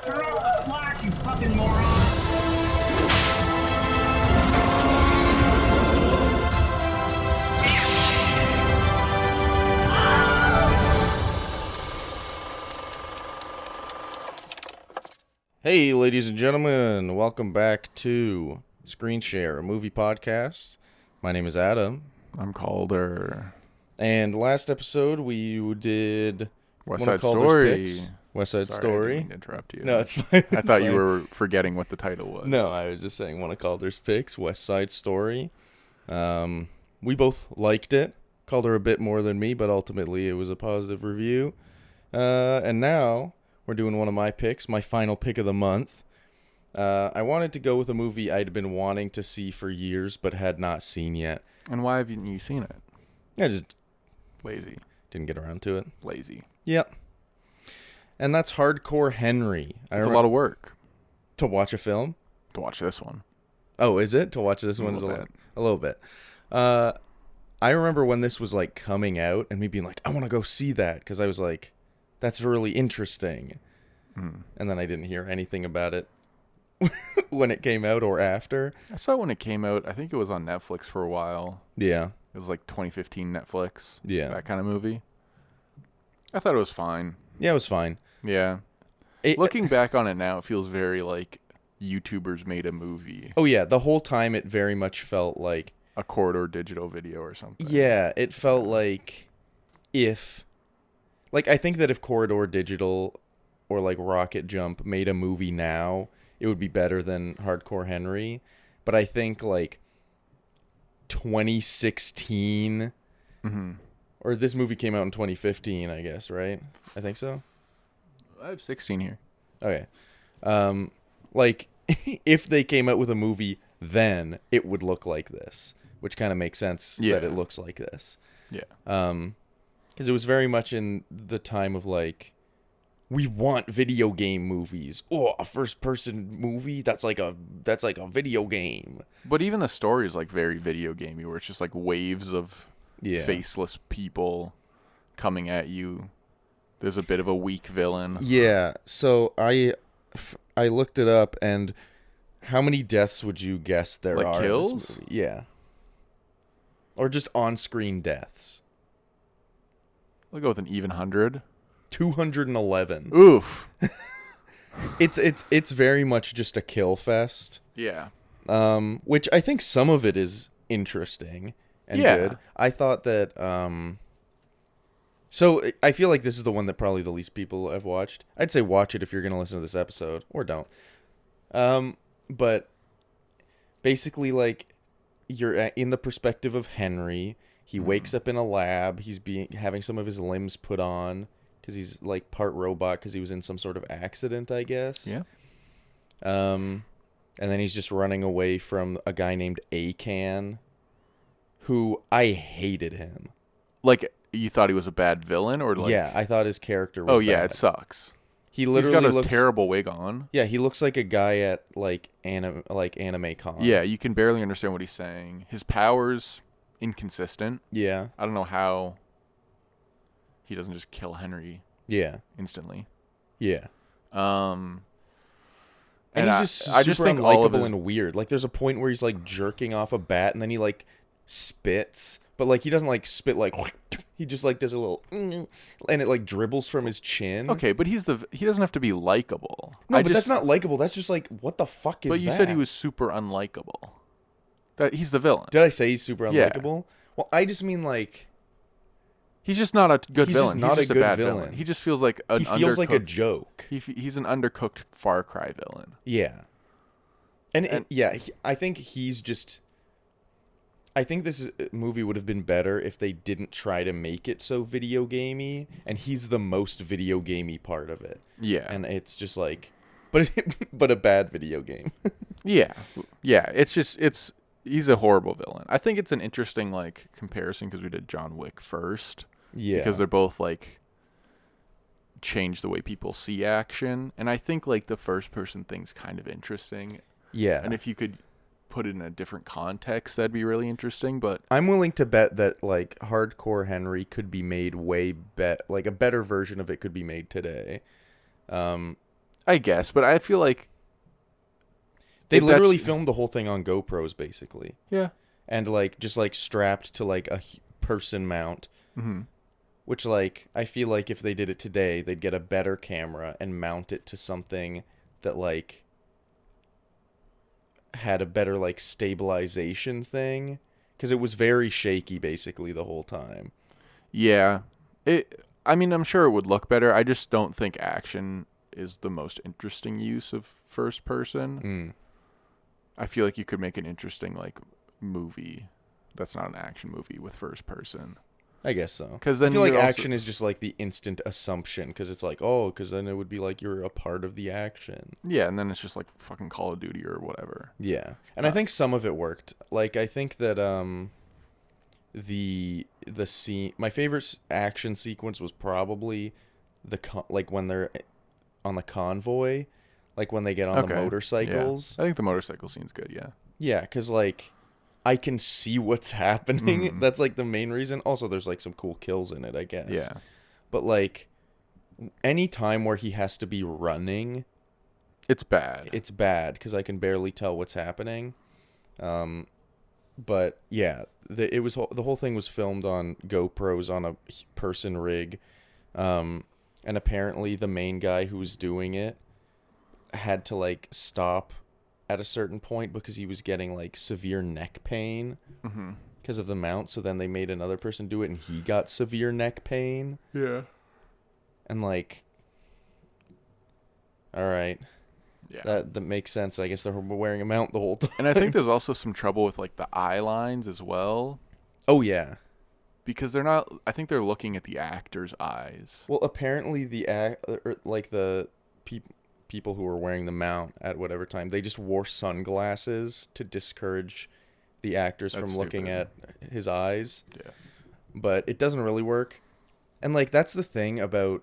Cut off the slack, you fucking moron! Hey, ladies and gentlemen, welcome back to Screen Share, a movie podcast. My name is Adam, I'm Calder. and last episode we did West one of Side Calder's Story. picks, West Side Sorry, I Story. didn't mean to interrupt you. No, it's fine. I thought you were forgetting what the title was. No, I was just saying one of Calder's picks, West Side Story. We both liked it. Calder a bit more than me, but ultimately it was a positive review. And now we're doing one of my picks, my final pick of the month. I wanted to go with a movie I'd been wanting to see for years, but had not seen yet. And why haven't you seen it? I just Lazy. didn't get around to it. Lazy. Yep. And that's Hardcore Henry. It's a lot of work to watch a film. to watch this one. Oh, is it? To watch this one is a little bit. I remember when this was like coming out and me being like, I want to go see that because I was like, that's really interesting. And then I didn't hear anything about it when it came out or after. I saw it when it came out. I think it was on Netflix for a while. Yeah. It was like 2015 Netflix. Yeah. That kind of movie. I thought it was fine. Yeah, it was fine. Yeah. Looking back on it now, it feels very like YouTubers made a movie. Oh, yeah. The whole time it very much felt like... A Corridor Digital video or something. Yeah, it felt like if... Like, I think that if Corridor Digital or, like, Rocket Jump made a movie now, it would be better than Hardcore Henry. But I think, like, 2016... Or this movie came out in 2015, I guess, right? I think so. I have 16 here. Okay. Like, if they came out with a movie then, it would look like this. Which kind of makes sense that it looks like this. Yeah. Because it was very much in the time of, like, we want video game movies. Oh, a first-person movie? That's like a video game. But even the story is, like, very video gamey, where it's just, like, waves of faceless people coming at you. There's a bit of a weak villain. Yeah, so I looked it up, and how many deaths would you guess there Like are kills? in this movie? Yeah. Or just on-screen deaths. I'll go with an even 100. 211. Oof. It's very much just a kill fest. Yeah. Which I think some of it is interesting and good. I thought that so I feel like this is the one that probably the least people have watched. I'd say watch it if you're going to listen to this episode, or don't. But basically, like, you're in the perspective of Henry. He wakes up in a lab. He's having some of his limbs put on because he's like part robot because he was in some sort of accident, I guess. Yeah. And then he's just running away from a guy named Akan, who I hated him. Like, you thought he was a bad villain, or like? Yeah, I thought his character was Oh yeah, bad. it sucks. He literally He's got a looks terrible wig on. Yeah, he looks like a guy at like Anime Con. Yeah, you can barely understand what he's saying. His powers inconsistent. Yeah. I don't know how he doesn't just kill Henry Yeah. instantly. Yeah. And And he's just I just super think all of unlikable his, and weird. Like, there's a point where he's like jerking off a bat, and then he like spits, but like he doesn't like spit like he just like does a little and it like dribbles from his chin. Okay, but he doesn't have to be likable. No, but that's not likable. That's just like, what the fuck is that? But you said he was super unlikable. That he's the villain. Did I say he's super Yeah. unlikable? Well, I just mean like He's just not a good He's villain. just not he's just a a good bad villain. He just feels like an he feels like a undercooked- joke. He's an undercooked Far Cry villain. Yeah. And I think he's just... I think this movie would have been better if they didn't try to make it so video gamey, and he's the most video gamey part of it. Yeah. And it's just like... But a bad video game. Yeah. Yeah, he's a horrible villain. I think it's an interesting like comparison because we did John Wick first. Yeah. Because they're both like change the way people see action, and I think like the first person thing's kind of interesting. Yeah. And if you could put it in a different context, that'd be really interesting. But I'm willing to bet that like Hardcore Henry could be made like a better version of it could be made today. I guess, but I feel like they if literally that's- filmed the whole thing on GoPros basically, Yeah. and like just like strapped to like a person mount. Mm-hmm. Which, like, I feel like if they did it today, they'd get a better camera and mount it to something that, like, had a better, like, stabilization thing. Because it was very shaky, basically, the whole time. Yeah. I mean, I'm sure it would look better. I just don't think action is the most interesting use of first person. I feel like you could make an interesting, like, movie that's not an action movie with first person. I guess so. Because then I feel like you're also- action is just, like, the instant assumption. Because it's like, oh, because then it would be like you're a part of the action. Yeah, and then it's just like fucking Call of Duty or whatever. Yeah. And I think some of it worked. Like, I think that, the scene, my favorite action sequence was probably like when they're on the convoy, like when they get on the motorcycles. Yeah. I think the motorcycle scene's good, yeah. Yeah, because like I can see what's happening. Mhm. That's like the main reason. Also, there's like some cool kills in it, I guess. Yeah. But like any time where he has to be running, It's bad. it's bad because I can barely tell what's happening. But yeah, the whole thing was filmed on GoPros on a person rig, and apparently the main guy who was doing it had to like stop at a certain point because he was getting like severe neck pain Mm-hmm. because of the mount. So then they made another person do it, and he got severe neck pain. Yeah. And like, all right, Yeah. that makes sense. I guess they're wearing a mount the whole time. And I think there's also some trouble with like the eye lines as well, oh yeah. because they're not. I think they're looking at the actor's eyes. Well, apparently the people who were wearing the mount at whatever time, they just wore sunglasses to discourage the actors That's from looking at stupid. his eyes. Yeah. But it doesn't really work. And like that's the thing about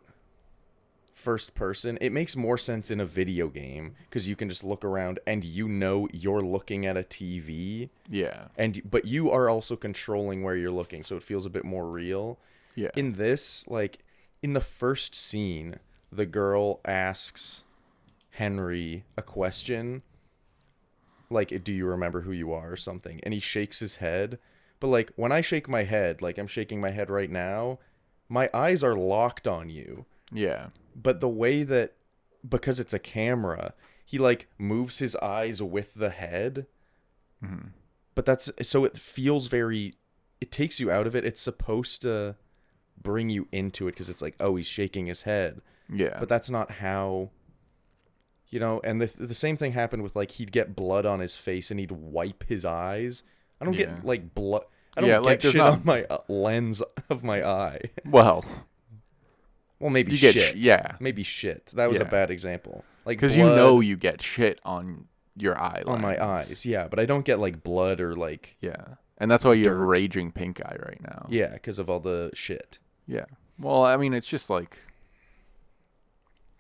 first person. It makes more sense in a video game because you can just look around and you know you're looking at a TV, Yeah. but you are also controlling where you're looking, so it feels a bit more real. Yeah. In this, like, in the first scene, the girl asks Henry a question, like, do you remember who you are or something? And he shakes his head. But, like, when I shake my head, like I'm shaking my head right now, my eyes are locked on you. Yeah. But the way that, because it's a camera, he, like, moves his eyes with the head. Mm-hmm. But that's, so it feels very, it takes you out of it. It's supposed to bring you into it because it's like, oh, he's shaking his head. Yeah. But that's not how, you know, and the same thing happened with, like, he'd get blood on his face and he'd wipe his eyes. I don't Yeah. get, like, blood. I don't Yeah, get like, there's shit not- on my lens of my eye. well, Well, maybe You get shit. yeah. Maybe shit. That was a Yeah. bad example. Like, because you blood know you get shit on your eye on my lines. eyes. Yeah, but I don't get, like, blood or, like, Yeah. And that's why you have Dirt. raging pink eye right now. yeah, because of all the shit. Yeah. Well, I mean, it's just like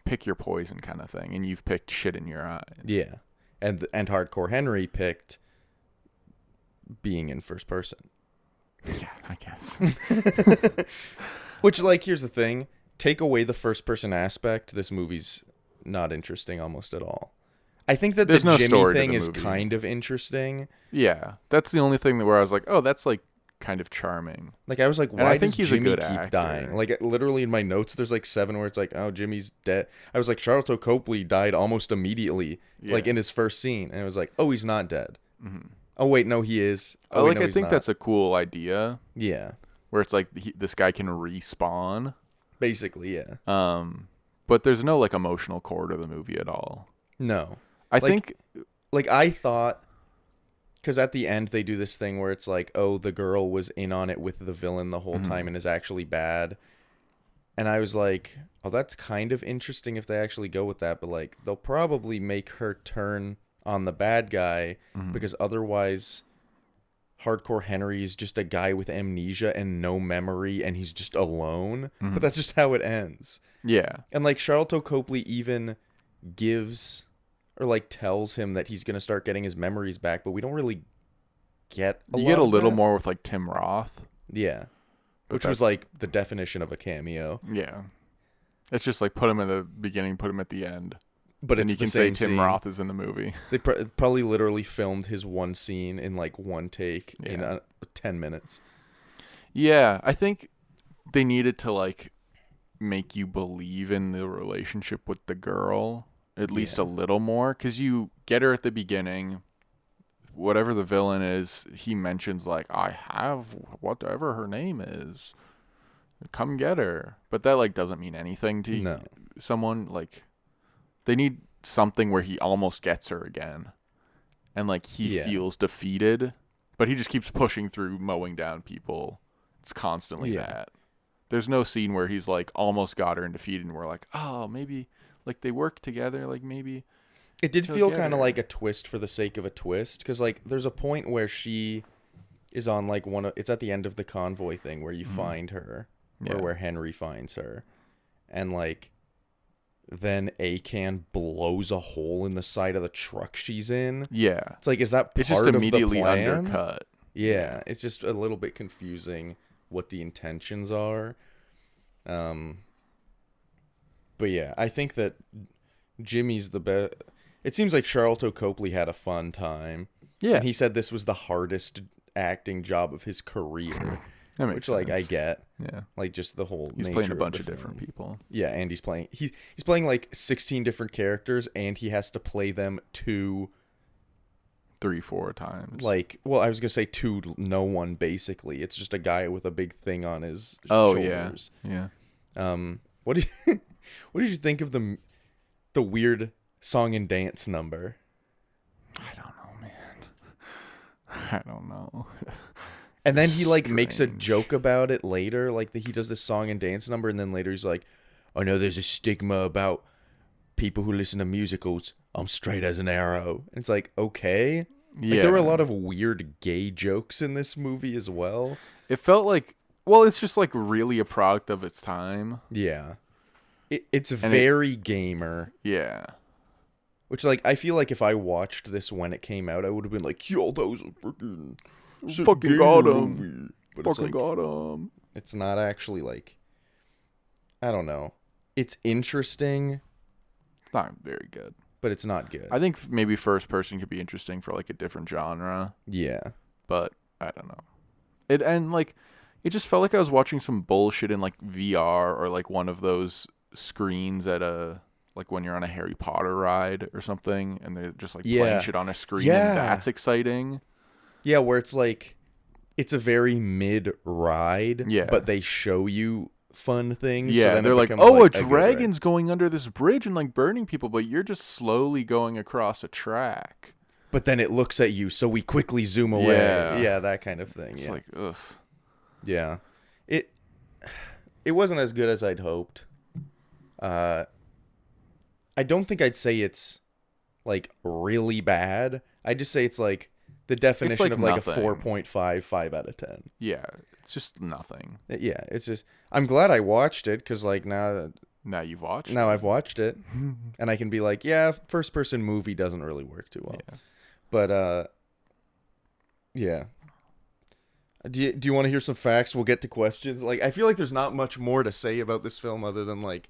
pick your poison kind of thing, and you've picked shit in your eyes. Yeah. And Hardcore Henry picked being in first person. Yeah, I guess. Which, like, here's the thing. Take away the first person aspect, this movie's not interesting almost at all. I think that There's the no Jimmy story to thing the is movie. kind of interesting. Yeah, that's the only thing where I was like, oh, that's like kind of charming. Like, I was like, And I why think does he's a Jimmy good keep actor. dying? Like, literally in my notes, there's like 7 where it's like, oh, Jimmy's dead. I was like, Charlton Copley died almost immediately, like Yeah. in his first scene. And I was like, oh, he's not dead. Mm-hmm. Oh, wait, no, he is. I Oh, wait, no, I he's think not. that's a cool idea Yeah, where it's like this guy can respawn. basically, yeah. But there's no like emotional core to the movie at all. No. I Like, think Like, I thought, because at the end they do this thing where it's like, oh, the girl was in on it with the villain the whole Mhm. time and is actually bad. And I was like, oh, that's kind of interesting if they actually go with that. But, like, they'll probably make her turn on the bad guy Mhm. because otherwise Hardcore Henry is just a guy with amnesia and no memory and he's just alone. Mhm. But that's just how it ends. yeah. And, like, Charlton Copley even gives or, like, tells him that he's going to start getting his memories back, but we don't really get You get a lot of little that. more with like Tim Roth. Yeah. But Which was, that's- like, the definition of a cameo. Yeah. It's just like put him in the beginning, put him at the end. But and it's you the can say same Tim scene. Roth is in the movie. They probably literally filmed his one scene in like one take in Yeah. 10 minutes. Yeah, I think they needed to like make you believe in the relationship with the girl at least a little more, because you get her at the beginning. Whatever the villain is, he mentions like, I have whatever her name is, come get her, but that like doesn't mean anything to No. someone. Like, they need something where he almost gets her again, and like he Yeah. feels defeated, but he just keeps pushing through, mowing down people. It's constantly Yeah. that. There's no scene where he's like almost got her and defeated, and we're like, oh, maybe like they work together, like maybe. It did He'll feel get kind of her. like a twist for the sake of a twist, because like there's a point where she is on like it's at the end of the convoy thing where you find her, Yeah. or where Henry finds her, and like then Akan blows a hole in the side of the truck she's in. Yeah, It's like, is that part it's just of immediately the plan? undercut. Yeah, it's just a little bit confusing what the intentions are. But yeah, I think that Jimmy's the best. It seems like Charlton Copley had a fun time. Yeah, And he said this was the hardest acting job of his career, that makes which like I sense. get. Yeah, Like just the whole he's nature playing a bunch the of different thing. people. Yeah, and he's playing like 16 different characters, and he has to play them to 3-4 times. like, well, I was gonna say to no one basically. It's just a guy with a big thing on his oh shoulders. yeah. What did what did you think of the weird song and dance number? I don't know, man. I don't know. And then he like makes a Strange. joke about it later, like he does this song and dance number, and then later he's like, "I know there's a stigma about people who listen to musicals. I'm straight as an arrow." And it's like, okay, Yeah, like there were a lot of weird gay jokes in this movie as well. It felt like, well, it's just like really a product of its time. Yeah, it's very gamer. Yeah. Which, like, I feel like if I watched this when it came out, I would have been like, yo, that was a freaking Fucking got gamer 'em. movie. But it's Fucking like, got him. it's not actually like, I don't know. It's interesting, It's not very good. but it's not good. I think maybe first person could be interesting for like a different genre, Yeah. but I don't know. It just felt like I was watching some bullshit in like VR or like one of those screens at a, like when you're on a Harry Potter ride or something, and they're just like Yeah. playing shit on a screen, Yeah. and that's exciting. Yeah, where it's like, it's a very mid ride, Yeah. but they show you fun things. so Yeah, then it they're like, becomes, oh, like, a good ride. dragon's going under this bridge and like burning people, but you're just slowly going across a track. But then it looks at you, so we quickly zoom away. Yeah. Yeah, that kind of thing. It's Yeah. like, ugh. Yeah. It wasn't as good as I'd hoped. I don't think I'd say it's like really bad. I'd just say it's like the definition like of like nothing. a 4.5, 5 out of 10. Yeah, it's just nothing. Yeah, it's just I'm glad I watched it, cuz like now Now you've watched. I've watched it and I can be like, yeah, first person movie doesn't really work too well. Yeah. But yeah. Do you want to hear some facts? We'll get to questions. Like, I feel like there's not much more to say about this film other than like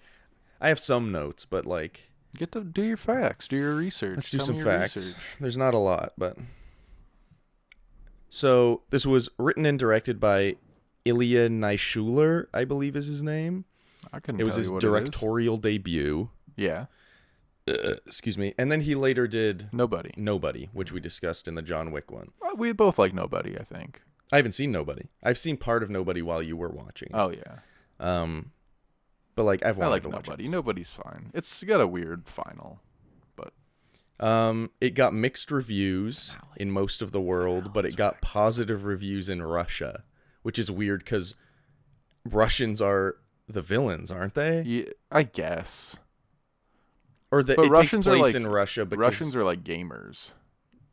I have some notes, but like Get to do your facts. Do your research. let's do Tell some me your facts. research. There's not a lot, but so this was written and directed by Ilya Naishuller, I believe is his name. I couldn't. It was tell his you what directorial debut. Yeah. Excuse me. And then he later did Nobody. Nobody, which we discussed in the John Wick one. We both like Nobody, I think. I haven't seen Nobody. I've seen part of Nobody while you were watching it. Oh yeah. But like I've I wanted like to watch Nobody. Nobody's fine. It's got a weird final, but it. It got mixed reviews in most of the world, but it got positive reviews in Russia, which is weird because Russians are the villains, aren't they? yeah, I guess Or But it Russians are, takes place like- in Russia because Russians are like gamers.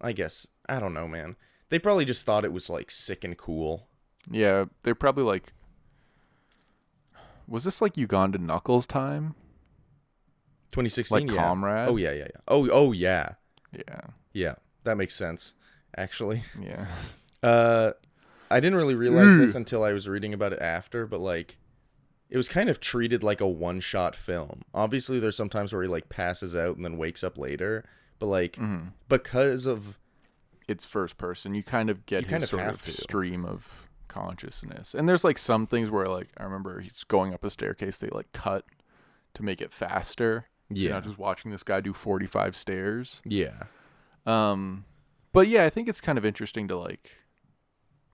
I guess I don't know, man. They probably just thought it was like sick and cool. Yeah, they're probably like. Was this like Uganda Knuckles time? 2016, Like yeah. Comrade? Oh yeah. Oh yeah. Yeah. Yeah, that makes sense. Actually, Yeah. I didn't really realize this until I was reading about it after, but like, it was kind of treated like a one-shot film. Obviously, there's some times where he like passes out and then wakes up later, but like because of It's first person. You kind of get You kind his of sort have of to. stream of consciousness. And there's like some things where like I remember he's going up a staircase, they like cut to make it faster. You're Yeah. not just watching this guy do 45 stairs. yeah. But yeah, I think it's kind of interesting to like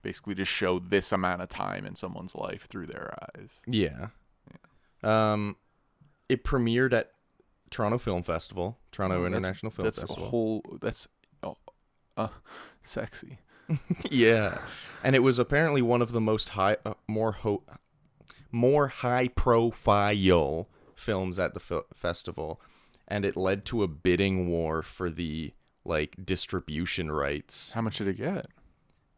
basically just show this amount of time in someone's life through their eyes. Yeah. It premiered at Toronto Film Festival, Toronto International Film That's Festival. a whole that's sexy. Yeah, and it was apparently one of the most more high profile films at the festival, and it led to a bidding war for the like distribution rights. How much did it get?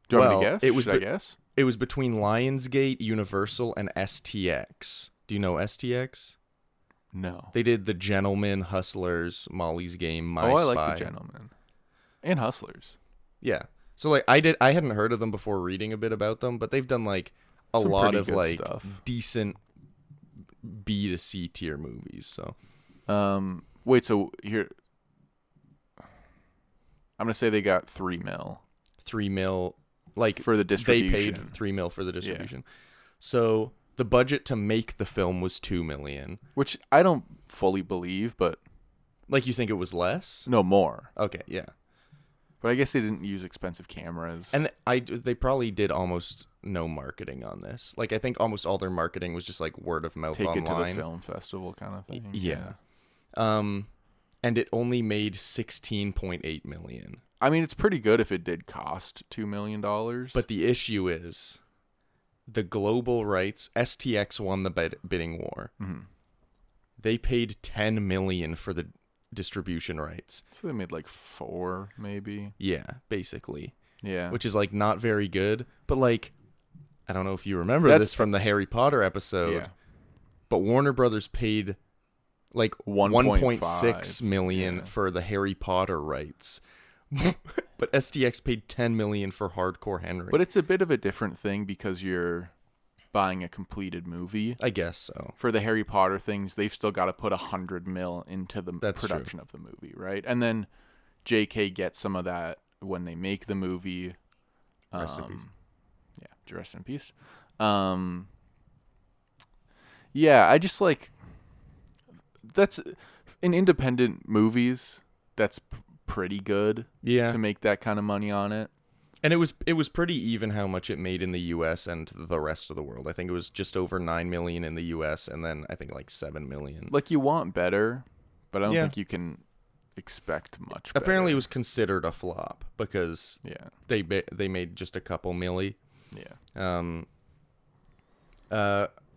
Do you want me to guess? It was Should I guess? It was between Lionsgate, Universal, and STX. Do you know STX? No. They did The Gentleman, Hustlers, Molly's Game, My I Spy. like The Gentleman. And Hustlers. Yeah. So like I hadn't heard of them before reading a bit about them, but they've done like a Some lot pretty of good like stuff. decent B to C tier movies. So Wait, so here I'm gonna say they got $3 million $3 million, like for the distribution. they paid $3 million for the distribution. So the budget to make the film was $2 million. Which I don't fully believe, but Like you think it was less? no more. Okay, yeah. But I guess they didn't use expensive cameras. And they probably did almost no marketing on this. Like I think almost all their marketing was just like word of mouth take online. it to the film festival kind of thing. Yeah. And it only made 16.8 million. I mean, it's pretty good if it did cost $2 million. But the issue is the global rights, STX won the bidding war. Mm-hmm. They paid 10 million for the distribution rights. So they made like 4 maybe. Yeah, basically. Yeah. Which is like not very good, but like I don't know if you remember That's- this from the Harry Potter episode. Yeah. But Warner Brothers paid like 1.5 1.6 million yeah. for the Harry Potter rights. But STX paid 10 million for Hardcore Henry. But it's a bit of a different thing because you're buying a completed movie. I guess so. For the Harry Potter things, they've still got to put $100 million into the That's production of the movie, right? And then JK gets some of that when they make the movie. Rest in peace. Yeah, rest in peace. Yeah, I just like that's in independent movies. That's pretty good Yeah. to make that kind of money on it. And it was pretty even how much it made in the US and the rest of the world. I think it was just over 9 million in the US and then I think like 7 million. Like you want better, but I don't Yeah. think you can expect much. Apparently it better. was considered a flop because Yeah, they made just a couple milli. yeah.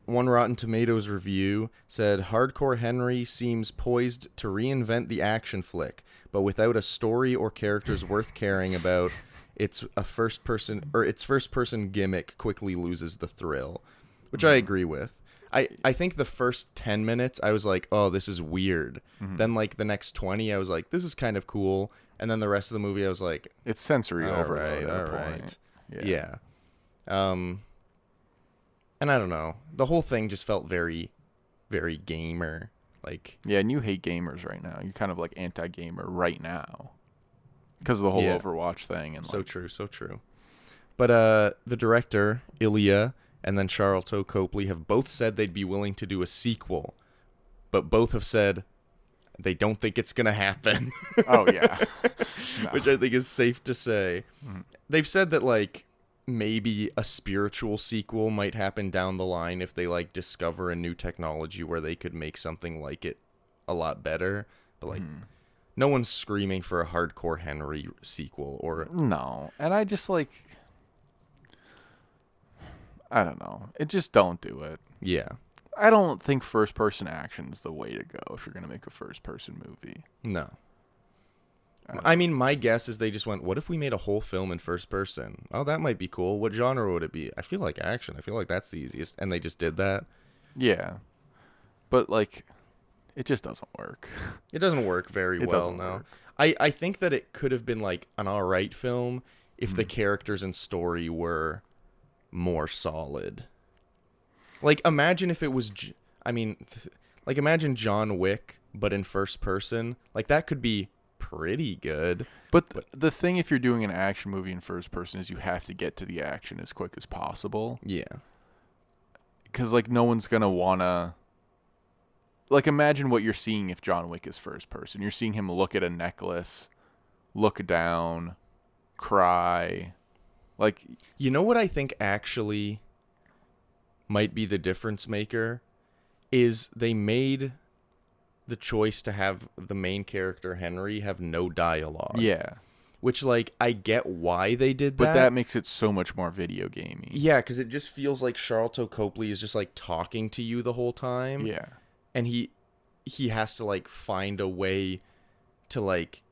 One Rotten Tomatoes review said Hardcore Henry seems poised to reinvent the action flick, but without a story or characters worth caring about. Its first person gimmick quickly loses the thrill, which I agree with. I think the first 10 minutes I was like, "Oh, this is weird." Then like the next 20 I was like, "This is kind of cool." And then the rest of the movie I was like, It's sensory All overload right, at a all point. right. Yeah. And I don't know. The whole thing just felt very, very gamer. Like, Yeah, and you hate gamers right now. You're kind of like anti-gamer right now because of the whole Yeah. Overwatch thing. And so like, true, so true. But the director, Ilya, and then Charlton Copley have both said they'd be willing to do a sequel, but both have said they don't think it's going to happen. oh yeah, No. Which I think is safe to say. Mhm. They've said that like maybe a spiritual sequel might happen down the line if they like discover a new technology where they could make something like it a lot better. But like no one's screaming for a Hardcore Henry sequel or No, and I just like, I don't know. It just don't do it. yeah. I don't think first-person action is the way to go if you're gonna make a first-person movie. No. I don't I mean, my guess is they just went, what if we made a whole film in first person? Oh, that might be cool. What genre would it be? I feel like action. I feel like that's the easiest. And they just did that. Yeah, but like, it just doesn't work. It doesn't work very It well, doesn't no. work. I think that it could have been like an alright film if the characters and story were more solid. Like, imagine if it was, like, imagine John Wick, but in first person. Like, that could be pretty good. But the thing, if you're doing an action movie in first person, is you have to get to the action as quick as possible. Yeah. Because, like, no one's going to want to... Like, imagine what you're seeing if John Wick is first person. You're seeing him look at a necklace, look down, cry. Like... You know what I think actually might be the difference maker? Is they made the choice to have the main character, Henry, have no dialogue. Yeah. Which, like, I get why they did that. But that makes it so much more video gamey. Yeah, because it just feels like Charlton Copley is just, like, talking to you the whole time. Yeah. And he has to, like, find a way to, like...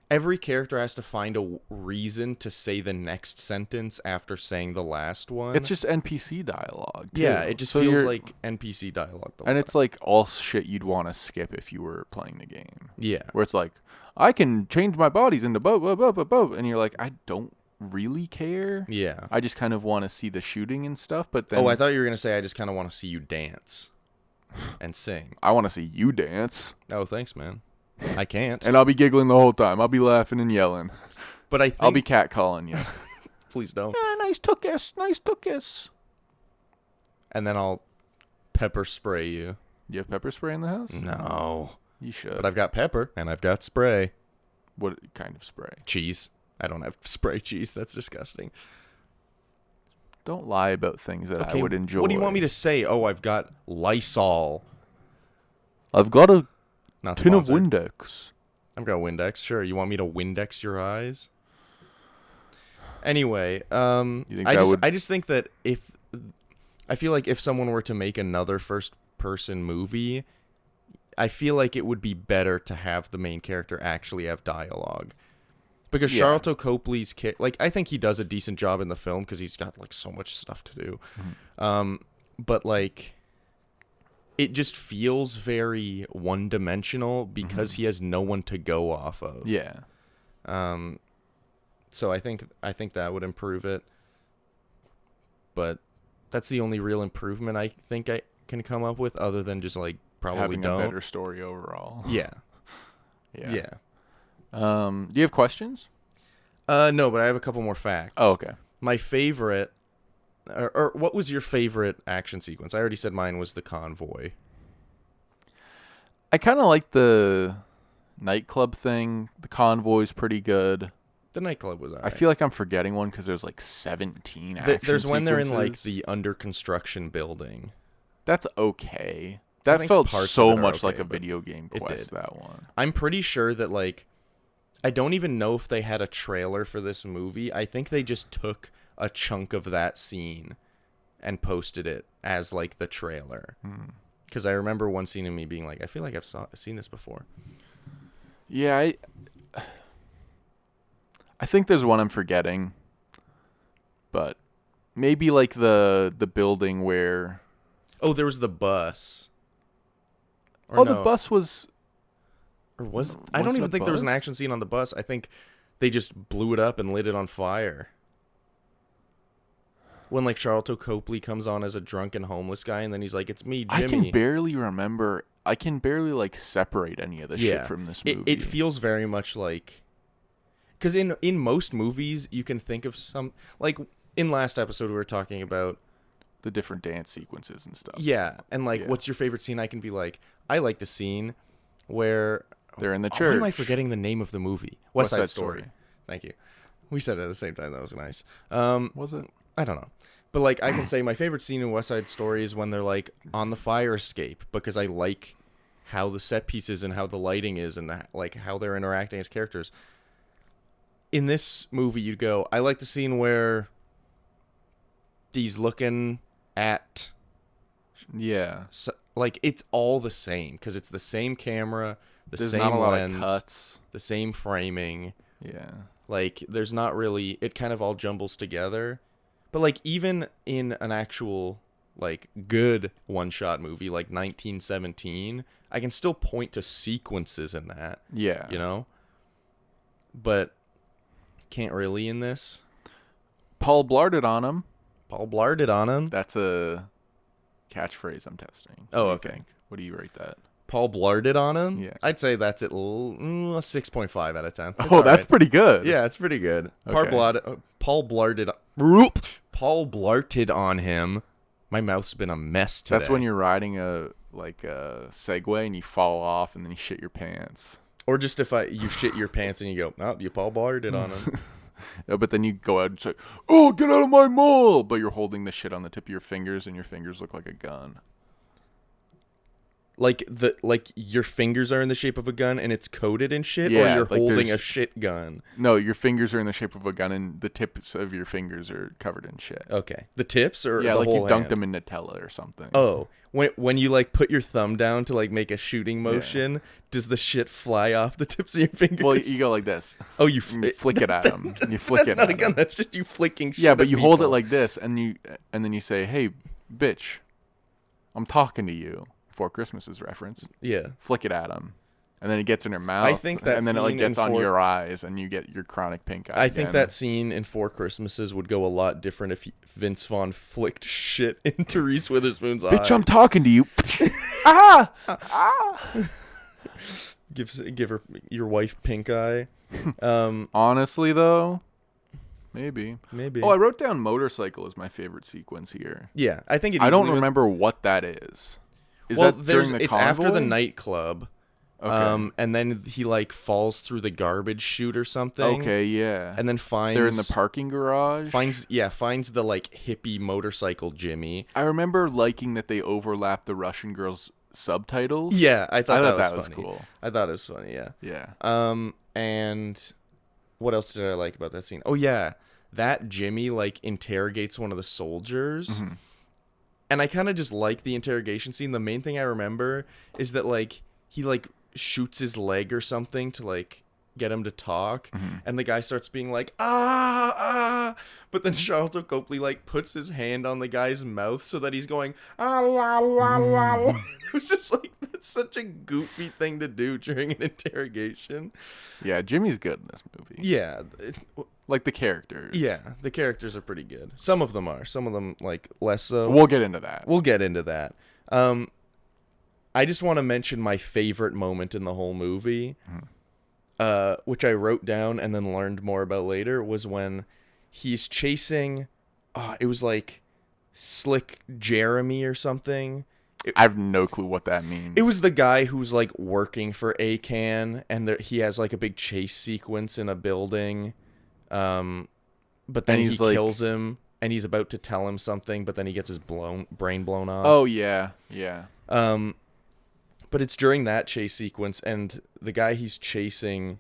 Every character has to find a reason to say the next sentence after saying the last one. It's just NPC dialogue, too. Yeah, it just So feels you're- like NPC dialogue. The whole And it's like all shit you'd want to skip if you were playing the game. Yeah. Where it's like, I can change my bodies into blah, blah, blah, blah, blah. And you're like, I don't really care. Yeah. I just kind of want to see the shooting and stuff. But then Oh, I thought you were going to say I just kind of want to see you dance and sing. I want to see you dance. Oh, thanks, man. I can't. And I'll be giggling the whole time. I'll be laughing and yelling. But I think... I'll be catcalling you. Please don't. Nice tookus. Nice tookus. And then I'll pepper spray you. You have pepper spray in the house? No. You should. But I've got pepper and I've got spray. What kind of spray? Cheese. I don't have spray cheese. That's disgusting. Don't lie about things that I would enjoy. What do you want me to say? Oh, I've got Lysol. I've got a Not tin of sponsored. Windex. I've got Windex. Sure. You want me to Windex your eyes? Anyway, You think that would... I just think that I feel like if someone were to make another first person movie, I feel like it would be better to have the main character actually have dialogue. Because Yeah. Charlton Copley's like, I think he does a decent job in the film because he's got like so much stuff to do. Mm-hmm. But like, it just feels very one-dimensional because he has no one to go off of. Yeah. So I think that would improve it. But that's the only real improvement I think I can come up with, other than just like probably Having don't. a better story overall. Yeah. Yeah. Yeah. Do you have questions? No, but I have a couple more facts. Oh, okay. My favorite, or what was your favorite action sequence? I already said mine was the convoy. I kind of like the nightclub thing. The convoy's pretty good. The nightclub was alright. I feel like I'm forgetting one because there's like 17 action There's when they're in like sequences. the under construction building. That's okay. I That think felt parts of so it are much okay, like a but video game it quest, did. that one. I'm pretty sure that like, I don't even know if they had a trailer for this movie. I think they just took a chunk of that scene and posted it as like the trailer. Because I remember one scene of me being like, I feel like I've seen this before. Yeah, I think there's one I'm forgetting. But maybe like the building where... Oh, there was the bus. Or the no. bus was... Or was I don't wasn't even a think there was an bus? action scene on the bus. I think they just blew it up and lit it on fire. When like Charlton Copley comes on as a drunken homeless guy, and then he's like, "It's me, Jimmy." I can barely remember. I can barely like separate any of the shit from this movie. It feels very much like, because in most movies you can think of some, like in last episode we were talking about the different dance sequences and stuff. yeah, and like Yeah. what's your favorite scene? I can be like, I like the scene where They're in the Why church. am I forgetting the name of the movie? West Side Story. Story. Thank you. We said it at the same time. That was nice. Was it? I don't know. But like I can say my favorite scene in West Side Story is when they're like on the fire escape, because I like how the set pieces and how the lighting is and like how they're interacting as characters. In this movie you'd go, I like the scene where he's looking at Yeah. like it's all the same because it's the same camera, the There's same not a lot lens, of cuts. the same framing. Yeah. Like, there's not really... It kind of all jumbles together. But, like, even in an actual, like, good one-shot movie, like 1917, I can still point to sequences in that, Yeah. you know? But can't really in this. Paul Blart it on him. Paul Blart it on him. That's a catchphrase I'm testing. Oh, What do you okay. think? What do you rate that? Paul blarded on him. Yeah. I'd say that's at a 6.5 out of 10. It's Oh, all that's right. pretty good. Yeah, it's pretty good. Okay. Paul blarted on him. My mouth's been a mess today. That's when you're riding a Segway and you fall off and then you shit your pants. Or just if you shit your pants and you go, oh, you Paul blarded on him. Yeah, but then you go out and say, "Oh, get out of my mall!" But you're holding the shit on the tip of your fingers, and your fingers look like a gun. Like your fingers are in the shape of a gun and it's coated in shit, or Yeah, you're like holding a there's- shit gun. No, your fingers are in the shape of a gun, and the tips of your fingers are covered in shit. Okay, the tips or Yeah, the like whole you dunked hand? them in Nutella or something. Oh, when you like put your thumb down to like make a shooting motion, does the shit fly off the tips of your fingers? Well, you go like this. Oh, you And you flick it at them. You flick That's it not at a gun. 'em. That's just you flicking shit Yeah, but at you hold it people. like this, and then you say, "Hey, bitch, I'm talking to you." Before Christmas's reference. Yeah. Flick it at them, and then it gets in her mouth. think that and then it like scene gets in on Four- your eyes, and you get your chronic pink eye. I think again. that scene in Four Christmases would go a lot different if Vince Vaughn flicked shit into Reese Witherspoon's eye. Bitch, I'm talking to you. ah! Give her your wife pink eye. Honestly, though, maybe. Maybe. Oh, I wrote down motorcycle as my favorite sequence here. Yeah, I think it. I don't easily was- remember what that is. Is well, that during the it's convoy? after the nightclub. Okay. And then he like falls through the garbage chute or something. Okay, yeah. And then finds they're in the parking garage. finds the like hippie motorcycle Jimmy. I remember liking that they overlap the Russian girl's subtitles. Yeah, I thought that was funny. cool. I thought it was funny. Yeah. Yeah. And what else did I like about that scene? Oh yeah, that Jimmy like interrogates one of the soldiers. Mhm. And I kind of just like the interrogation scene. The main thing I remember is that like he like shoots his leg or something to like get him to talk, and the guy starts being like but then Charlton Copley like puts his hand on the guy's mouth so that he's going It was just like, that's such a goofy thing to do during an interrogation. Yeah, Jimmy's good in this movie. Yeah, Like the characters. yeah, the characters are pretty good. Some of them are, some of them like less so. We'll get into that. We'll get into that. I just want to mention my favorite moment in the whole movie, which I wrote down and then learned more about later, was when he's chasing, it was like Slick Jeremy or something. I have no clue what that means. It was the guy who's like working for ACAN, and he has like a big chase sequence in a building. But then And he he's, like- kills him, and he's about to tell him something, but then he gets his brain blown off. Oh, yeah. Yeah. But it's during that chase sequence, and the guy he's chasing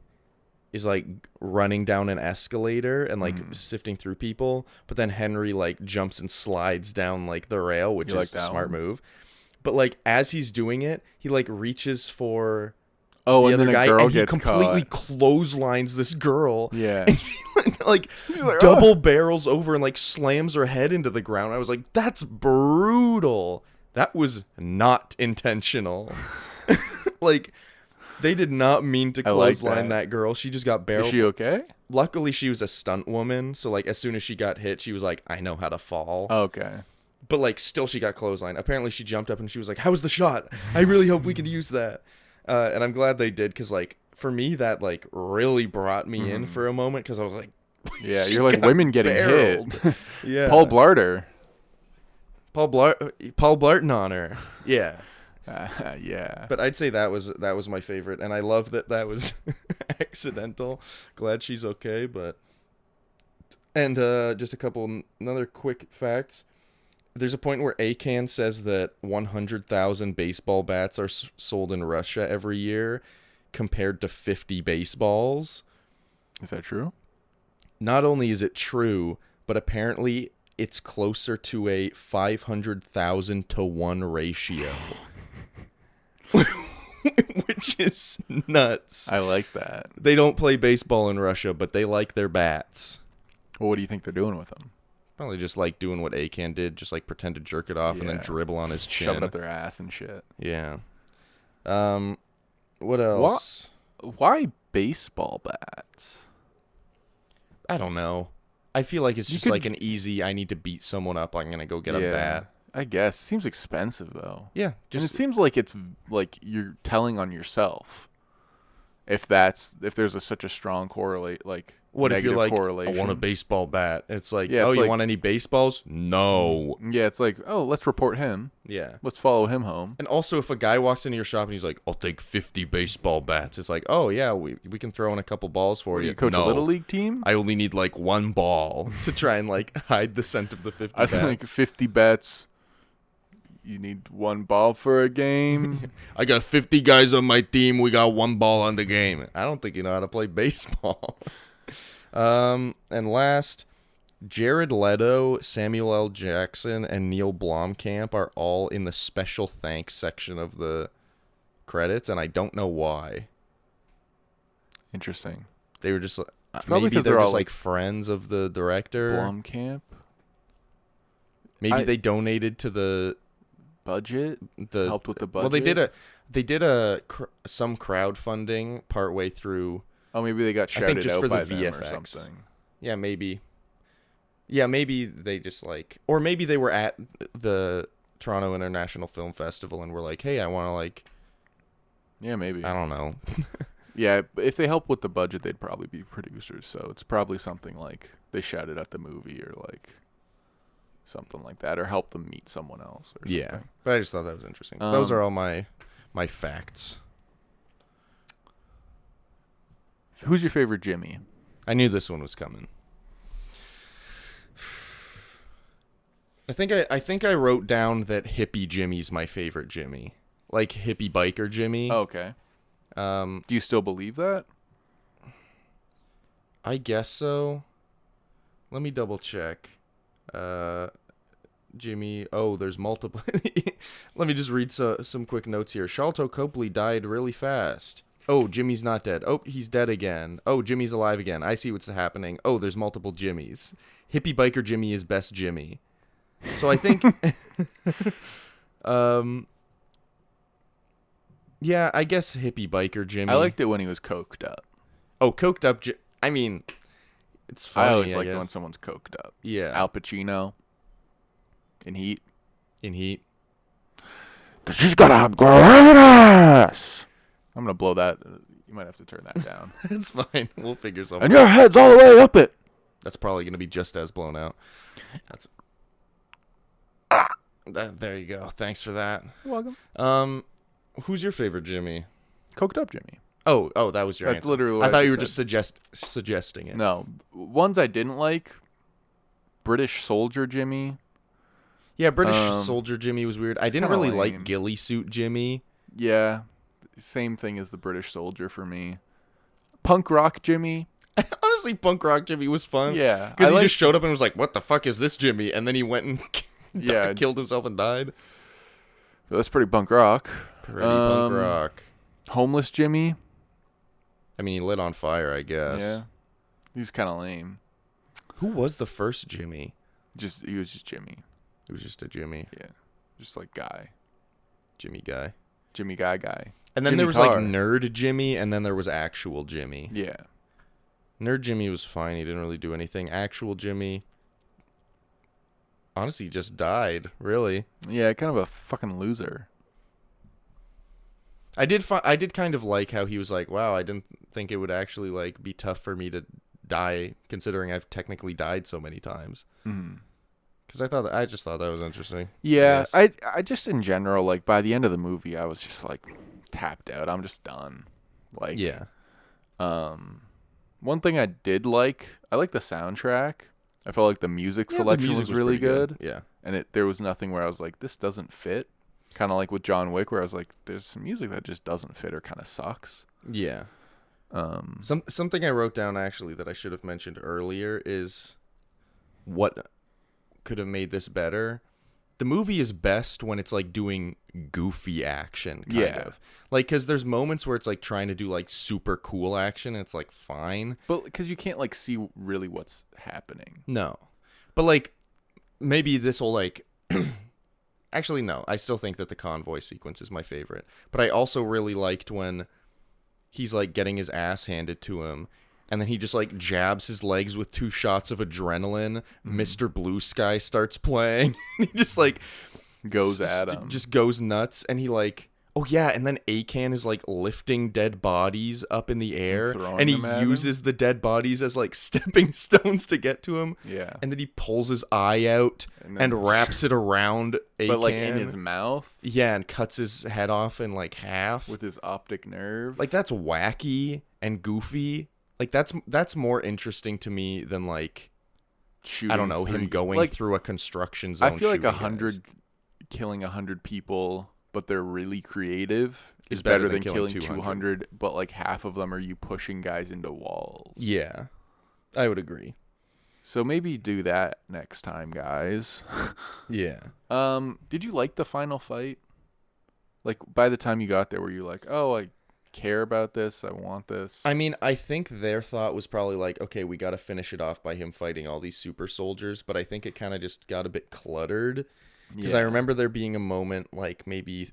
is like running down an escalator and like sifting through people. But then Henry like jumps and slides down like the rail, which You is like a that smart one? move. But like as he's doing it, he like reaches for Oh, the and other then a guy, girl and he gets completely caught. clotheslines this girl. Yeah. And she like like, double barrels over and like slams her head into the ground. I was like, that's brutal. That was not intentional. Like, they did not mean to I like clothesline that. that girl. She just got barreled. Is she okay? Luckily, she was a stunt woman. So, like, as soon as she got hit, she was like, I know how to fall. Okay. But, like, still she got clotheslined. Apparently, she jumped up and she was like, how's the shot? I really hope we could use that. And I'm glad they did, because, like, for me, that, like, really brought me in for a moment, because I was like, Yeah, she you're like got women getting barreled. hit. Yeah. Paul Blarter. Paul Blarton on her. Yeah. Yeah. But I'd say that was my favorite, and I love that was accidental. Glad she's okay, but and just a couple another quick facts. There's a point where ACAN says that 100,000 baseball bats are sold in Russia every year, compared to 50 baseballs. Is that true? Not only is it true, but apparently it's closer to a 500,000 to 1 ratio. Which is nuts. I like that. They don't play baseball in Russia, but they like their bats. Well, what do you think they're doing with them? Probably just like doing what ACAN did, just like pretend to jerk it off and then Yeah. dribble on his Shove it chin. up their ass and shit. Yeah. What else? Why baseball bats? I don't know. I feel like it's You just could- like an easy, I need to beat someone up, I'm going to go get a bat. I guess. It seems expensive, though. Yeah, And just it seems like it's like you're telling on yourself. If there's such a strong what if you're negative like, correlation. I want a baseball bat? It's like, Yeah, oh, it's you like- want any baseballs? No. Yeah, it's like, oh, let's report him. Yeah. Let's follow him home. And also, if a guy walks into your shop and he's like, I'll take 50 baseball bats, it's like, oh, yeah, we can throw in a couple balls for you. You coach No, a little league team? I only need like one ball to try and like hide the scent of the 50 I bats. think 50 bets. You need one ball for a game. I got 50 guys on my team. We got one ball on the game. I don't think you know how to play baseball. And last, Jared Leto, Samuel L. Jackson, and Neil Blomkamp are all in the special thanks section of the credits, and I don't know why. Interesting. They were just probably maybe 'cause they're they're just all, like friends of the director. Blomkamp Maybe they donated to the budget helped with the budget. Well, they did some crowdfunding partway through. Oh, maybe they got I think shouted just out for the by them or VFX. something. Yeah, maybe. Yeah, maybe they just like, or maybe they were at the Toronto International Film Festival and were like, "Hey, I want to like." Yeah, maybe. I don't know. Yeah, if they help with the budget, they'd probably be producers. So it's probably something like they shouted at the movie or like something like that, or help them meet someone else or something. Yeah, but I just thought that was interesting. Those are all my facts. Who's your favorite Jimmy? I knew this one was coming. I think I wrote down that hippie Jimmy's my favorite Jimmy, like hippie biker Jimmy. Oh, okay. Do you still believe that? I guess so. Let me double check. Jimmy. Oh, there's multiple. Let me just read some quick notes here. Sharlto Copley died really fast. Oh, Jimmy's not dead. Oh, he's dead again. Oh, Jimmy's alive again. I see what's happening. Oh, there's multiple Jimmys. Hippie biker Jimmy is best Jimmy. So I think, yeah, I guess hippie biker Jimmy. I liked it when he was coked up. Oh, coked up. I mean, it's funny. I always like guess. when someone's coked up. Yeah. Al Pacino in Heat. In Heat. 'Cause she's got a great ass. I'm going to blow that. You might have to turn that down. It's fine. We'll figure something. And your head's all the way up it. That's probably going to be just as blown out. There you go. Thanks for that. You're welcome. Who's your favorite Jimmy? Coked up Jimmy. Oh, that was your That's answer. literally what I I thought just you were just suggesting it. No. Ones I didn't like. British Soldier Jimmy. Yeah, British Soldier Jimmy was weird. I didn't kinda really lame. like Ghillie Suit Jimmy. Yeah. Same thing as the British Soldier for me. Punk Rock Jimmy. Honestly, Punk Rock Jimmy was fun. Yeah. Because I he just showed up and was like, what the fuck is this Jimmy? And then he went and Yeah. killed himself and died. That's pretty punk rock. Pretty punk rock. Homeless Jimmy. I mean, he lit on fire, I guess. Yeah. He's kind of lame. Who was the first Jimmy? He was just Jimmy. It was just a Jimmy. Yeah. Just like guy. Jimmy guy. Jimmy guy. And then Jimmy there was Carr. like Nerd Jimmy, and then there was Actual Jimmy. Yeah. Nerd Jimmy was fine. He didn't really do anything. Actual Jimmy, honestly, just died. Really. Yeah, kind of a fucking loser. I did kind of like how he was like, wow, I didn't think it would actually like be tough for me to die, considering I've technically died so many times. Mm. Because I just thought that was interesting. Yeah, Yes. I just in general, like by the end of the movie, I was just like tapped out. I'm just done. Like, Yeah. One thing I did like, I like the soundtrack. I felt like the music Yeah, the selection music was really pretty good. Yeah. And there was nothing where I was like, this doesn't fit. Kind of like with John Wick, where I was like, there's some music that just doesn't fit or kind of sucks. Yeah. Something I wrote down actually that I should have mentioned earlier is what could have made this better. The movie is best when it's like doing goofy action, kind of. Like, because there's moments where it's like trying to do like super cool action, and it's like fine. But because you can't like see really what's happening. No. But like, maybe this will like. Actually, no. I still think that the convoy sequence is my favorite. But I also really liked when he's like getting his ass handed to him, and then he just like jabs his legs with 2 shots of adrenaline. Mr. Blue Sky starts playing. He just like Goes at him. Just goes nuts, and he like, oh yeah, and then Akan is like lifting dead bodies up in the air, throwing and he them at him? uses the dead bodies as like stepping stones to get to him. Yeah. And then he pulls his eye out And and, then- wraps it around Akan. But like in his mouth yeah, and cuts his head off in like half. with his optic nerve. Like that's wacky and goofy. Like that's more interesting to me than like shooting I don't know, him three- going like, through a construction zone. I feel like shooting 100 guys. killing 100 people, but they're really creative Is is better better than than killing killing 200, but like half of them are you pushing guys into walls. Yeah, I would agree. So maybe do that next time, guys. Yeah. Did you like the final fight? Like by the time you got there, were you like, "Oh, I care about this. I want this." I mean, I think their thought was probably like, okay, we got to finish it off by him fighting all these super soldiers, but I think it kind of just got a bit cluttered. Because I remember there being a moment, like maybe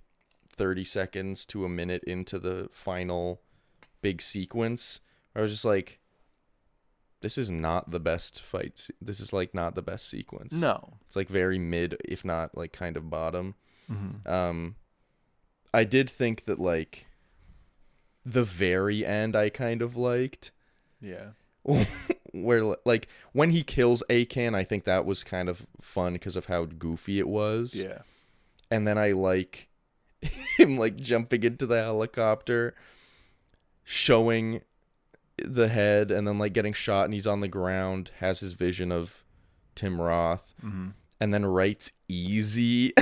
30 seconds to a minute into the final big sequence, where I was just like, this is not the best fight. This is like not the best sequence. No. It's like very mid, if not like kind of bottom. Mm-hmm. I did think that like the very end I kind of liked. Yeah. Where like when he kills Akan, I think that was kind of fun because of how goofy it was. Yeah. And then I like him like jumping into the helicopter, showing the head, and then like getting shot, and he's on the ground, has his vision of Tim Roth, Mm-hmm. and then writes "easy"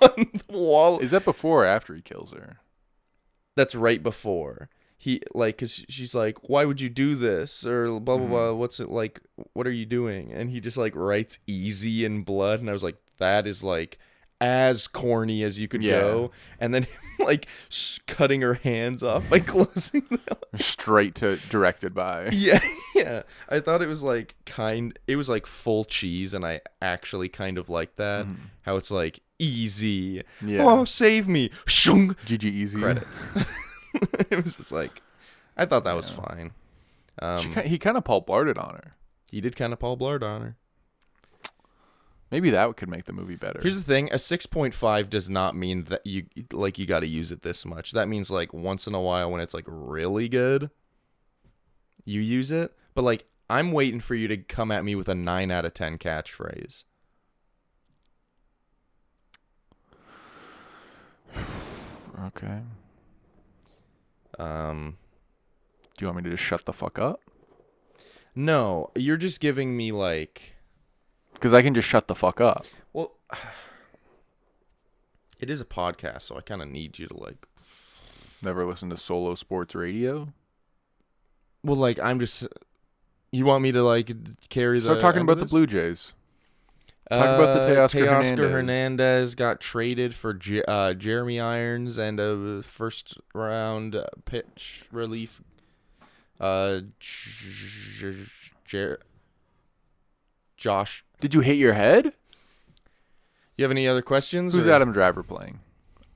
on the wall. Is that before or after he kills her? That's right before. He like, cause she's like, why would you do this? Or blah, blah, blah. What's it like? What are you doing? And he just like writes easy in blood. And I was like, that is like as corny as you could go. And then like cutting her hands off by closing the Straight to directed by. Yeah. Yeah. I thought it was like it was like full cheese. And I actually kind of liked that. How it's like easy. Yeah. Oh, save me. Shung. GG easy. Credits. It was just like, I thought that was fine. He kind of Paul Blarded on her. He did kind of Paul Blart on her. Maybe that could make the movie better. Here's the thing: a 6.5 does not mean that you got to use it this much. That means like once in a while when it's like really good, you use it. But like I'm waiting for you to come at me with a 9 out of 10 catchphrase. Okay. Um, Do you want me to just shut the fuck up? no, you're just giving me like, Because I can just shut the fuck up. well, it is a podcast, so I kind of need you to like. Never listen to solo sports radio. Well, like I'm just. You want me to like carry the? Start talking end of about the this? Blue Jays. Talk about the Teoscar Hernandez got traded for Jeremy Irons and a first round pitch relief. Josh, Did you hit your head? you have any other questions? Who's or- Adam Driver playing?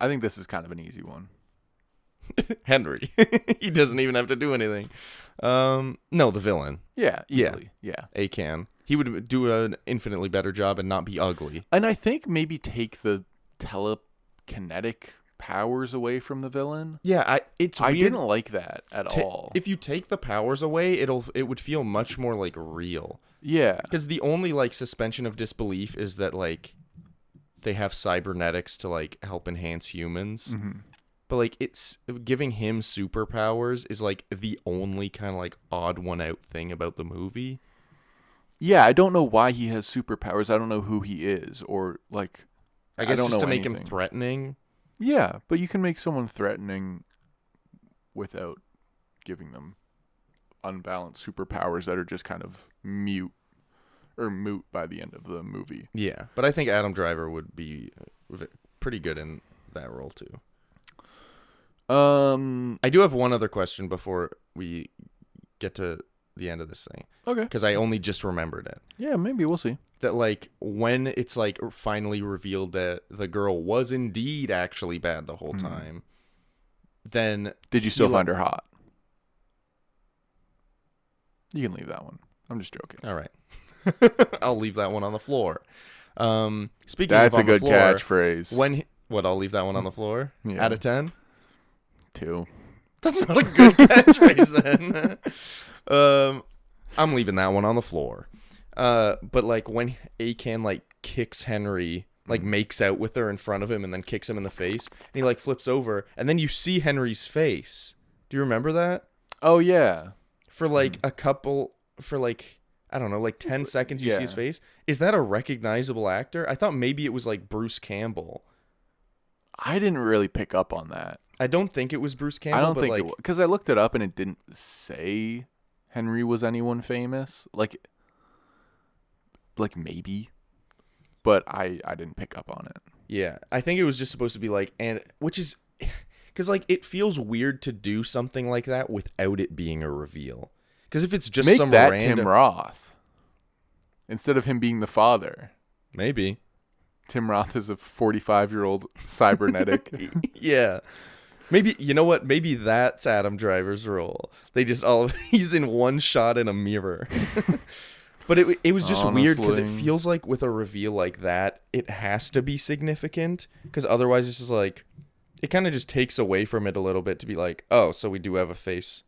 I think this is kind of an easy one. Henry. He doesn't even have to do anything. No, the villain, Yeah, Yeah. easily. Yeah. Akan. He would do an infinitely better job and not be ugly. And I think maybe take the telekinetic powers away from the villain. Yeah, it's I weird. didn't like that at all. If you take the powers away, it would feel much more like real. Yeah. Because the only like suspension of disbelief is that like they have cybernetics to like help enhance humans. Mm-hmm. But like it's giving him superpowers is like the only kind of like odd one out thing about the movie. Yeah, I don't know why he has superpowers. I don't know who he is, or like, I guess don't just know to make him anything. threatening. Yeah, but you can make someone threatening without giving them unbalanced superpowers that are just kind of moot by the end of the movie. Yeah, but I think Adam Driver would be pretty good in that role too. I do have one other question before we get to the end of this thing. Okay. Because I only just remembered it. Yeah, maybe we'll see. That like when it's like finally revealed that the girl was indeed actually bad the whole time, then Did you still he, find her hot? You can leave that one. I'm just joking. all right. I'll leave that one on the floor. Speaking That's of a on the good floor, catchphase. I'll leave that one on the floor. Yeah. Out of 10. 2. That's not a good catchphrase then. I'm leaving that one on the floor. But like when Akan like kicks Henry, like makes out with her in front of him and then kicks him in the face, and he like flips over, and then you see Henry's face. Do you remember that? Oh yeah. For like I don't know, like 10 seconds you see his face. Is that a recognizable actor? I thought maybe it was like Bruce Campbell. I didn't really pick up on that. I don't think it was Bruce Campbell. I don't but think like, it was, because I looked it up and it didn't say Henry was anyone famous. Like maybe, but I didn't pick up on it. yeah, I think it was just supposed to be like, and which is because like it feels weird to do something like that without it being a reveal. Because if it's just Make some that random, Tim Roth instead of him being the father. maybe, Tim Roth is a 45-year-old cybernetic. yeah. Maybe, you know what? Maybe that's Adam Driver's role. They just he's in one shot in a mirror. But it was just weird because it Honestly. feels like with a reveal like that, it has to be significant. Because otherwise it's just like, it kind of just takes away from it a little bit to be like, oh, so we do have a face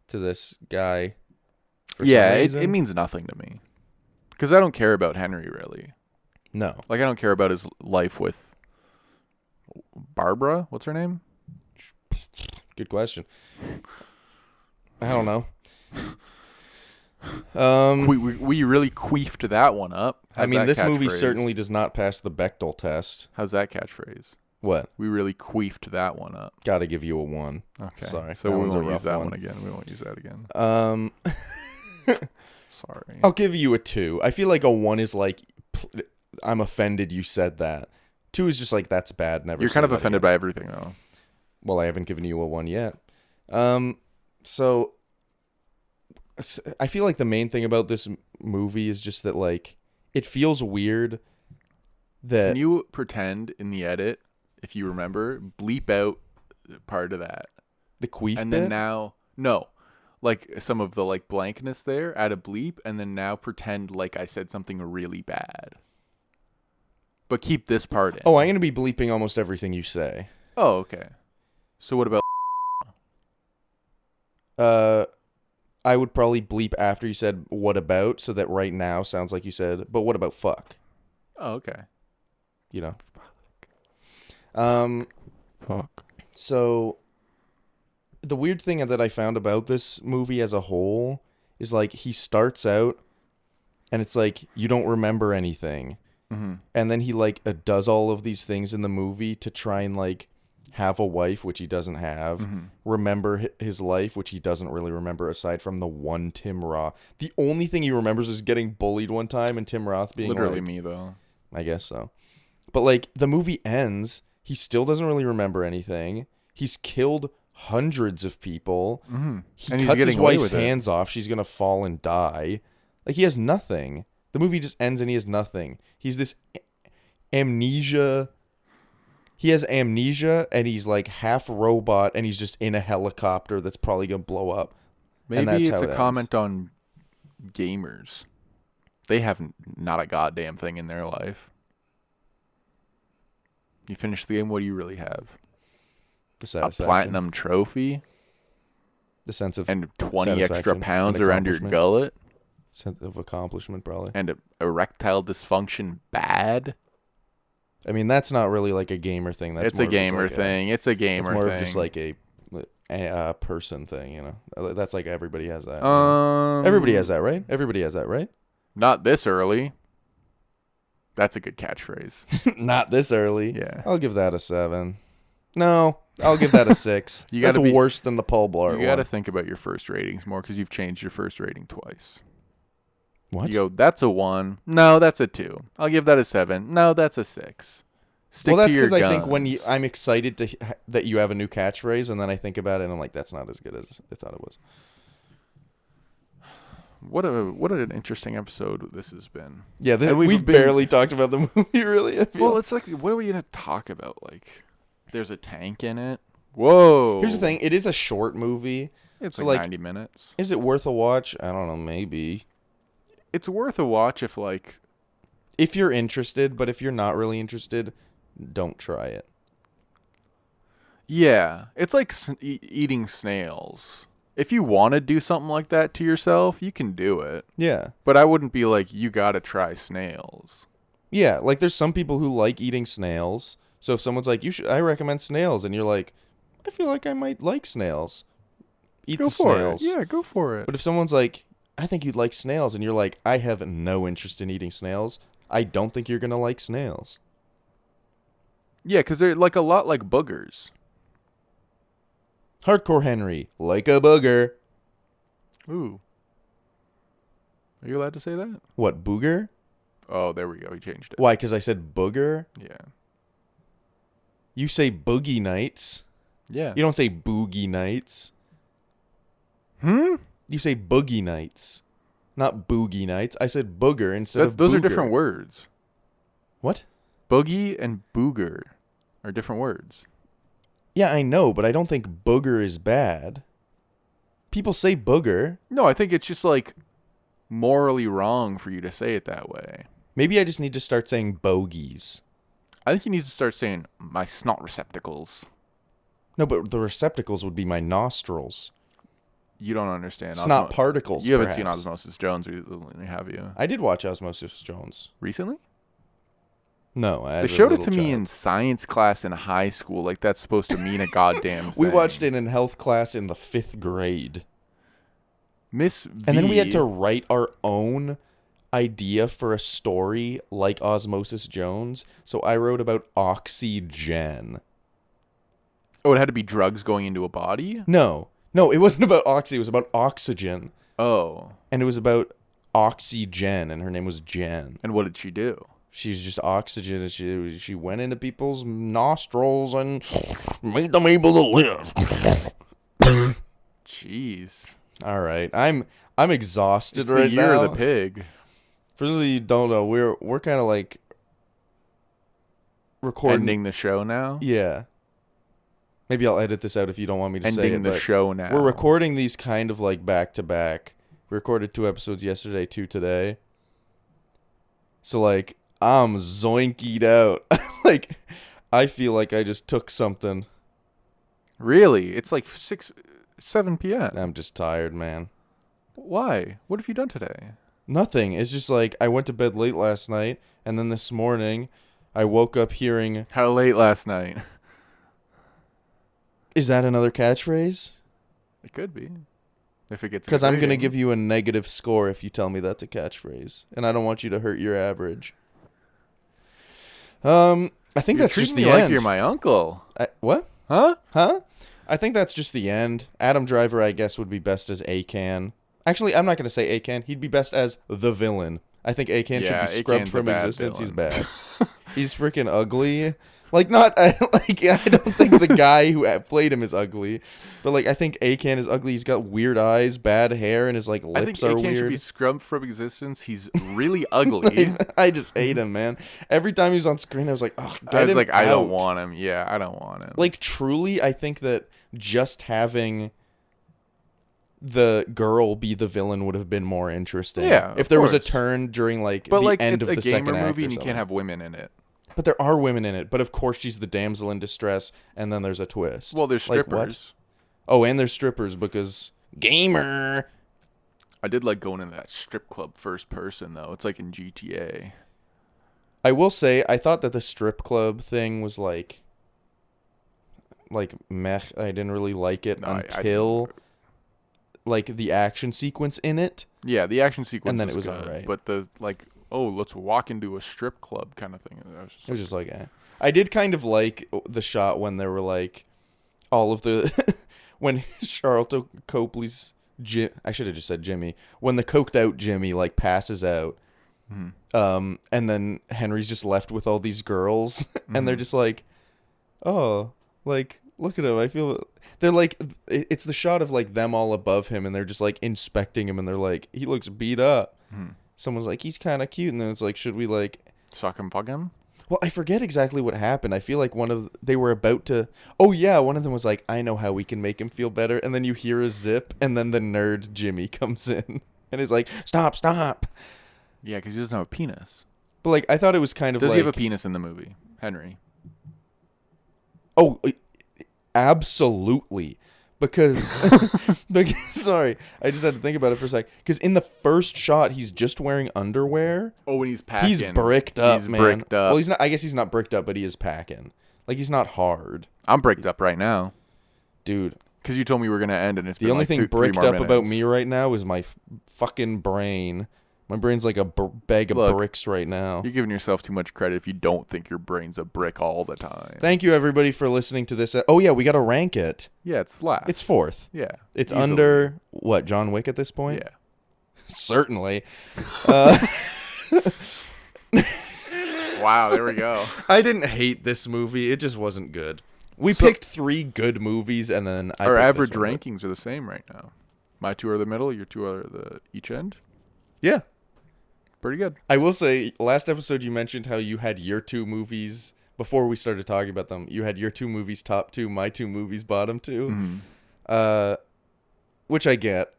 to this guy. For Yeah, some it reason. means nothing to me. Because I don't care about Henry, really. No. Like, I don't care about his life with Barbara. What's her name? Good question. I don't know. We really queefed that one up. I How's mean, that this movie catchphrase? certainly does not pass the Bechdel test. How's that catchphrase? What? We really queefed that one up. Gotta give you a 1. Okay. Sorry, So that we one's a won't use rough that one. one again. We won't use that again. Sorry. I'll give you a 2. I feel like a 1 is like, I'm offended you said that. 2 is just like, that's bad. Never. You're say kind of that offended again. by everything, though. Well, I haven't given you a 1 yet. So I feel like the main thing about this movie is just that like it feels weird that Can you pretend in the edit, if you remember, bleep out part of that? the queef And bit? then now, no. Like some of the like blankness there, add a bleep, and then now pretend like I said something really bad. But keep this part in. Oh, I'm gonna be bleeping almost everything you say. Oh, okay. So what about I would probably bleep after you said "what about," so that right now sounds like you said, "But what about fuck?" Oh, okay. You know. Fuck. So the weird thing that I found about this movie as a whole is like he starts out, and it's like you don't remember anything, and then he like does all of these things in the movie to try and like have a wife, which he doesn't have, remember his life, which he doesn't really remember aside from the one Tim Roth. The only thing he remembers is getting bullied one time and Tim Roth being Literally like, me, though. I guess so. But like the movie ends, he still doesn't really remember anything. He's killed hundreds of people. He And he's cuts his getting away wife's with it. hands off. She's going to fall and die. Like he has nothing. The movie just ends and he has nothing. He's this amnesia. He has amnesia and he's like half robot and he's just in a helicopter that's probably going to blow up. And Maybe that's it's how a it comment on gamers. They have not a goddamn thing in their life. You finish the game, what do you really have? The A satisfaction. platinum trophy The sense of and 20 extra satisfaction pounds and around your accomplishment. gullet sense of accomplishment, probably. and erectile dysfunction bad. I mean, that's not really like a gamer thing. That's It's a more of just gamer like thing. It's a It's gamer more thing. of just like a person thing, you know. That's like everybody has that. Everybody has that, right? Everybody has that, right? Not this early. That's a good catchphrase. Not this early. Yeah. I'll give that a 7. No, I'll give that a 6. You That's gotta be- worse than the Paul Blart You got to one. think about your first ratings more because you've changed your first rating twice. What? You go, that's a 1. No, that's a 2. I'll give that a 7. No, that's a 6. Stick Well, that's to your because I think when guns. I'm excited that you have a new catchphrase, and then I think about it, and I'm like, that's not as good as I thought it was. What an interesting episode this has been. Yeah, And we've been- barely talked about the movie, really. I feel. Well, it's like, what are we gonna talk about? Like, there's a tank in it. Whoa. Here's the thing: it is a short movie. It's so, like like, 90 minutes. Is it worth a watch? I don't know. Maybe. It's worth a watch if like If you're interested, but if you're not really interested, don't try it. Yeah, it's like eating snails. If you want to do something like that to yourself, you can do it. Yeah. But I wouldn't be like, you gotta try snails. Yeah, like there's some people who like eating snails. So if someone's like, I recommend snails, and you're like, I feel like I might like snails. Eat Go the for snails. it. Yeah, go for it. But if someone's like, I think you'd like snails, and you're like, I have no interest in eating snails, I don't think you're gonna like snails. Yeah, because they're like a lot like boogers. Hardcore Henry, like a booger. Ooh. Are you allowed to say that? What, booger? Oh, there we go. He changed it. Why, because I said booger? Yeah. You say boogie nights. Yeah. You don't say boogie nights. Hmm? You say boogie nights. Not boogie nights. I said booger instead of Those are booger. different words. What? Boogie and booger are different words. Yeah, I know, but I don't think booger is bad. People say booger. No, I think it's just like morally wrong for you to say it that way. Maybe I just need to start saying bogies. I think you need to start saying my snot receptacles. No, but the receptacles would be my nostrils. You don't understand. Snot particles, You haven't seen perhaps. Osmosis Jones recently, have you? I did watch Osmosis Jones. Recently? No, They showed it to me in science class in high school. Like that's supposed to mean a goddamn thing. We watched it in health class in the 5th grade. Miss V. And then we had to write our own idea for a story like Osmosis Jones. So I wrote about oxygen. Oh, it had to be drugs going into a body? No, it wasn't about oxy. It was about oxygen. Oh. And it was about oxygen, and her name was Jen. And what did she do? She's just oxygen, and she went into people's nostrils and made them able to live. Jeez. All right, I'm exhausted It's right the year now. of the pig. For those of you who don't know, we're kind of like recording. Ending the show now? Yeah. Maybe I'll edit this out if you don't want me to say it. Ending the but show now. We're recording these kind of like back to back. We recorded 2 episodes yesterday, 2 today. So like I'm zoinkied out. Like I feel like I just took something. Really? It's like 7 p.m. I'm just tired, man. Why? What have you done today? Nothing. It's just like I went to bed late last night, and then this morning I woke up hearing. How late last night? Is that another catchphrase? It could be. If it gets. Because I'm going to rating. give you a negative score if you tell me that's a catchphrase. And I don't want you to hurt your average. I think You're that's just treating the me end. like you're my uncle. What? Huh? Huh? I think that's just the end. Adam Driver, I guess, would be best as Akan. Actually, I'm not going to say Akan. He'd be best as the villain. I think Akan Yeah, should be scrubbed Akan's a from bad existence. He's villain. bad. He's freaking ugly. Like, not like I don't think the guy who played him is ugly, but like I think Akan is ugly. He's got weird eyes, bad hair, and his like I think lips are Akan should weird. be scrubbed from existence. He's really ugly. I just hate him, man. Every time he was on screen, I was like, oh, I was like, I don't out. want him. Yeah, I don't want him. Like, truly, I think that just having the girl be the villain would have been more interesting. Yeah, if of there was a course. turn during like but the like, end it's of a the second gamer act movie, or and you something. can't have women in it. But there are women in it. But of course, she's the damsel in distress, and then there's a twist. Well, there's Like, what? strippers. Oh, and there's strippers because gamer. I did like going into that strip club first person though. It's like in GTA. I will say, I thought that the strip club thing was like meh. I didn't really like it No, I until like the action sequence in it. Yeah, the action sequence And then it was good, alright. but the like, oh, let's walk into a strip club kind of thing. It was just like, eh. I did kind of like the shot when there were like all of the when Charlton Copley's I should have just said Jimmy. When the coked out Jimmy like passes out, and then Henry's just left with all these girls, and they're just like, oh, like look at him. I feel they're like it's the shot of like them all above him, and they're just like inspecting him, and they're like, he looks beat up. Someone's like, he's kind of cute, and then it's like, should we like suck him, fuck him? Well, I forget exactly what happened. I feel like they were about to. Oh yeah, one of them was like, "I know how we can make him feel better," and then you hear a zip, and then the nerd Jimmy comes in, and is like, "Stop, stop!" Yeah, because he doesn't have a penis. But like, I thought it was kind of Does like, he have a penis in the movie, Henry? oh, absolutely. Because, sorry, I just had to think about it for a sec. Because in the first shot, he's just wearing underwear. Oh, when he's packing. He's bricked up, He's man. bricked up. Well, he's not. I guess he's not bricked up, but he is packing. Like, he's not hard, I'm bricked up right now. dude. Because you told me we were going to end, and it's The been only like thing 3 bricked more up about minutes. me right now is my fucking brain. My brain's like a bag of Look, bricks right now. You're giving yourself too much credit if you don't think your brain's a brick all the time. Thank you, everybody, for listening to this. Oh, yeah, we got to rank it. Yeah, it's last. It's fourth. Yeah. It's easily. under, what, John Wick at this point? Yeah. Certainly. Wow, there we go. I didn't hate this movie. It just wasn't good. We So- picked 3 good movies, and then I Our picked average this one. rankings are the same right now. My 2 are the middle, your 2 are the each end. Yeah. Pretty good. I will say, last episode you mentioned how you had your 2 movies, before we started talking about them, you had your 2 movies top 2, my 2 movies bottom 2. Which I get.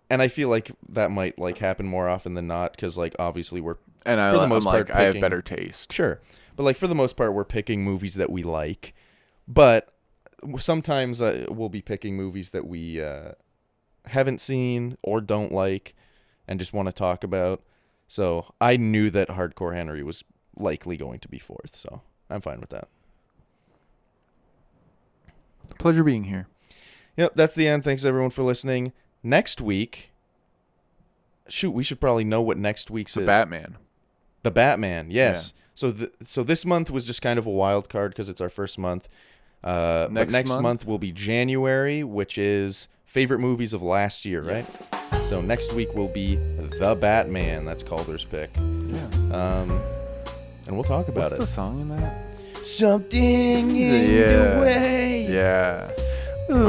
And I feel like that might like happen more often than not, because like obviously we're And for the most I'm part like, I have picking- better taste. Sure. But like for the most part we're picking movies that we like. But sometimes we'll be picking movies that we haven't seen or don't like and just want to talk about. So I knew that Hardcore Henry was likely going to be 4th, so I'm fine with that. Pleasure being here. Yep, that's the end. Thanks everyone for listening. Next week, shoot, we should probably know what next week's is. Batman. The Batman, yes. So so this month was just kind of a wild card because it's our first month. But next month will be January, which is favorite movies of last year, right? So next week will be The Batman. That's Calder's pick. Yeah. And we'll talk about What's it. the song in that? Something in Yeah. the way. Yeah. Ooh.